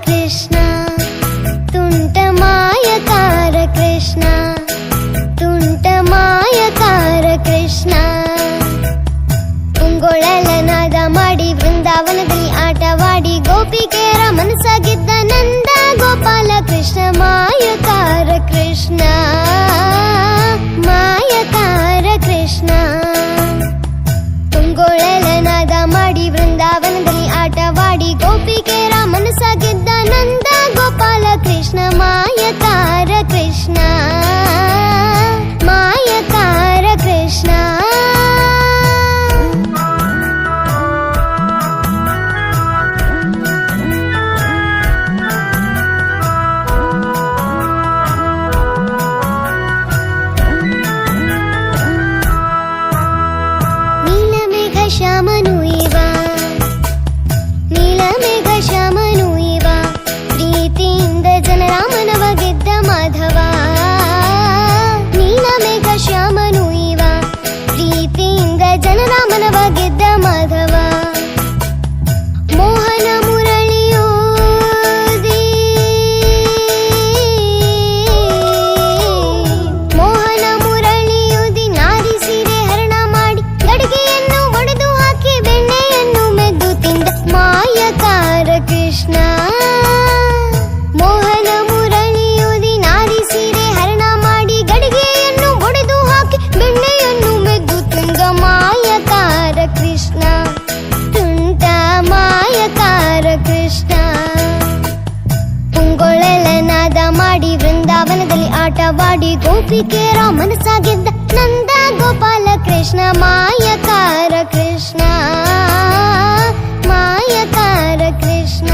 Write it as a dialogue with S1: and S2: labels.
S1: ಕೃಷ್ಣ ತುಂಟ ಮಾಯಕಾರ ಕೃಷ್ಣ ತುಂಟ ಮಾಯಕಾರ ಕೃಷ್ಣ ಉಂಗೊಳಲನಾದ ಮಾಡಿ ವೃಂದಾವನದಲ್ಲಿ ಆಟವಾಡಿ ಗೋಪಿಕೆಯರ ಮನಸ್ಸಾಗಿದ್ದ ನಂದ ಗೋಪಾಲ ಕೃಷ್ಣ ಮಾಯಕಾರ ಕೃಷ್ಣ ಮಾಯಕಾರ ಕೃಷ್ಣ ಉಂಗೊಳಲನಾದ ಮಾಡಿ ವೃಂದಾವನದಲ್ಲಿ ಆಟವಾಡಿ ಗೋಪಿಕೆಯರ ಮನಸ್ಸಾಗಿದ್ದ ನಂದ ಗೋಪಾಲ ಕೃಷ್ಣ ಮಾಯಕಾರ ಕೃಷ್ಣ ಮಾಯಕಾರ ಕೃಷ್ಣ ಶ್ಯಾಮನು ಇವ ನೀಲಮೇಘ ಶ್ಯಾಮನು ಇವ ಪ್ರೀತಿಯಿಂದ ಜನರ ಮನವ ಗೆದ್ದ ಮಾಧವ ನೀಲಮೇಘ ಶ್ಯಾಮನು ಇವ ಪ್ರೀತಿಯಿಂದ ಜನರ ಮನವ ಗೆದ್ದ ಮಾಧವ ಮೋಹನ ಮುರಳಿಯೋದಿ ಮೋಹನ ಮುರಳಿಯೋದಿ ನಾರಿ ಸೀರೆ ಹರಣ ಮಾಡಿ ಗಡಿಗೆಯನ್ನು ಒಡೆದು ಹಾಕಿ ಬೆಣ್ಣೆಯನ್ನು ಮೆದ್ದು ತಿಂದ ಮಾಯಕಾರ ಕೃಷ್ಣ ಮೋಹನ ಮುರಳಿಯೋದಿ ನಾರಿ ಸೀರೆ ಹರಣ ಮಾಡಿ ಗಡಿಗೆಯನ್ನು ಒಡೆದು ಹಾಕಿ ಬೆಣ್ಣೆಯನ್ನು ಮೆದ್ದು ತಿಂದ ಮಾಯಕಾರ ಕೃಷ್ಣ ತುಂಟ ಮಾಯಕಾರ ಕೃಷ್ಣ ಉಂಗೊಳಲನಾದ ಮಾಡಿ ವೃಂದಾವನದಲ್ಲಿ ಆಟವಾಡಿ ಗೋಪಿಕೆಯರ ಮನಸ್ಸಾಗಿದ್ದ ನಂದ ಗೋಪಾಲ ಕೃಷ್ಣ ಮಾಯಕಾರ ಕೃಷ್ಣ ಮಾಯಕಾರ ಕೃಷ್ಣ